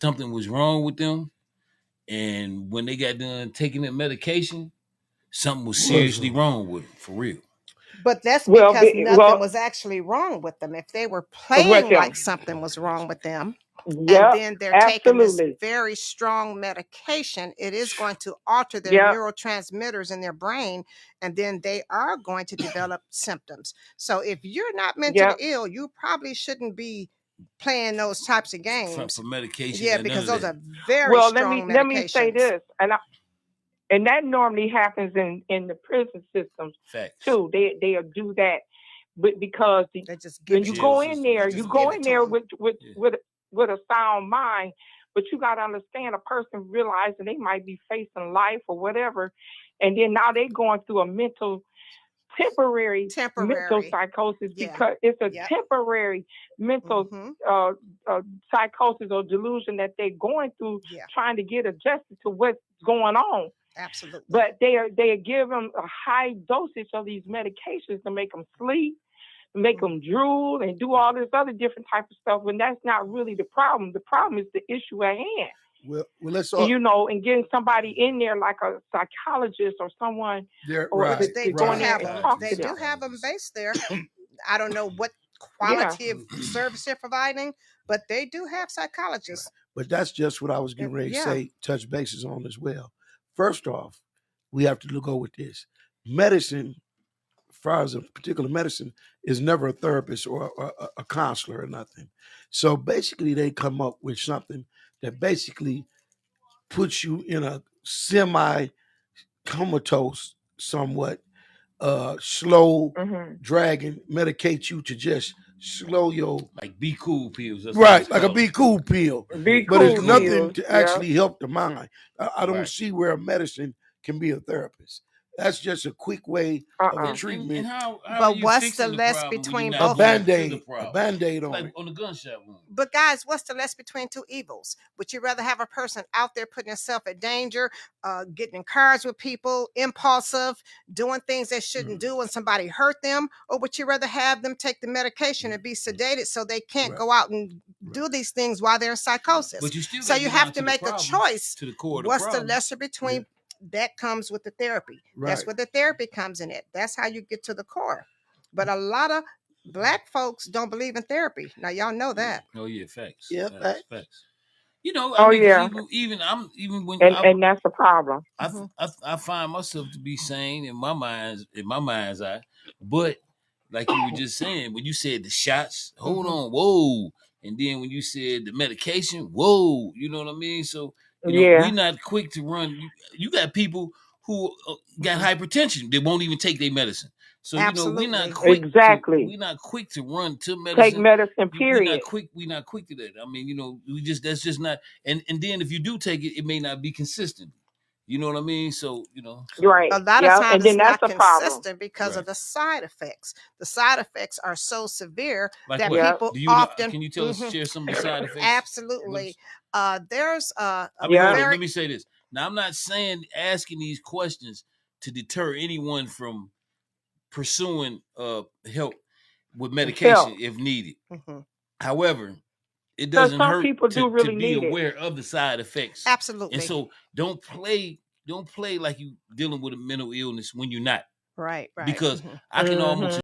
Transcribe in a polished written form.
something was wrong with them, and when they got done taking their medication, something was seriously wrong with them, for real. But that's Well, because nothing well, was actually wrong with them. If they were with playing like them. something was wrong with them, and Yep, then they're taking this absolutely. very strong medication, it is going to alter their Yep, neurotransmitters in their brain, and then they are going to develop symptoms. So if you're not mentally yep. ill, you probably shouldn't be playing those types of For games. medication Yeah, and none because of those that. are very Well, strong let me say medications. this, and that normally happens in the prison systems Facts. too. They'll do that, but because They just give when it you to Jail go them. in systems. there, They you just Yeah. go give it in to there them. Yeah. with a sound mind, but you got to understand a person realizing they might be facing life or whatever, and then now they going through a temporary mental Temporary. psychosis Yeah. because it's a Yep. temporary mental Mm-hmm. uh, psychosis or delusion that they're going through, Yeah. trying to get adjusted to what's going on. Absolutely. But they give them a high dosage of these medications to make them sleep, make them drool, and do all this other different type of stuff. And that's not really the problem. The problem is the issue at hand. Let's And, all and getting somebody in there like a psychologist or someone, there. or Right, Which to they go do in right. there have and them. talk They to do them. have them based there. I don't know what Yeah. quality of service they're providing, but they do have psychologists. But that's just what I was getting ready to Yeah. say. Touch bases on as well. First off, we have to go with this medicine. As far as a particular medicine, is never a therapist or a counselor or nothing. So basically, they come up with something that basically puts you in a semi comatose, somewhat slow Hmm. dragging, medicate you to just slow your Like be cool pills. That's what it's right, like a called. be cool pill. Yeah. Be But Be it's cool cool. nothing pills. to Yeah. actually help the mind. I don't Right. see where a medicine can be a therapist. That's just a quick way of a Uh-uh. And treatment, how are But you what's the fixing the less problem when you're between a not both of going them? to the band-aid, a problem? band-aid It's on like it. on the gunshot wound. But guys, what's the less between two evils? Would you rather have a person out there putting herself at danger, getting in cars with people, impulsive, doing things they shouldn't do when somebody hurt them? Or would you rather have them take the medication and be sedated so they can't Right, go out and right. do these things while they're in psychosis? But you still So got to you get have down to to the make a problem, choice. to the core of the What's the problem. lesser between? That comes with the therapy. That's Right. where the therapy comes in it. That's how you get to the core. But a lot of Black folks don't believe in therapy. Now y'all know that. Oh yeah, facts, Yeah, facts, facts. I Oh mean, because yeah. even when And that's the problem. Mhm. I find myself to be sane in my mind's eye, but like you were just saying, when you said the shots, hold Mhm. on, whoa, and then when you said the medication, whoa, you know what I mean? So Yeah. we're not quick to run. You got people who got Mhm. hypertension, they won't even take their medicine. So Absolutely. Exactly. we're not quick to run to Take medicine. medicine, We're not period. quick. We're not quick to that. I mean, we just that's just not. And then if you do take it, it may not be consistent. You know what I mean? So Right. A lot of Yeah. times And it's then that's not the problem. consistent because right. of the side effects. The side effects are so severe Like that what? Yeah. people Do you know? often Can you tell us Mhm. share some of the side effects with Absolutely. us? There's I a mean, Yeah. hold on. very Let me say this. Now, I'm not saying asking these questions to deter anyone from pursuing help with medication Help. if needed. Mhm. However, it Because doesn't some hurt people do to really be need it. aware of the side effects. And Absolutely. so don't play like you dealing with a mental illness when you're not. Right, right. Because Mhm. I can almost Hmm.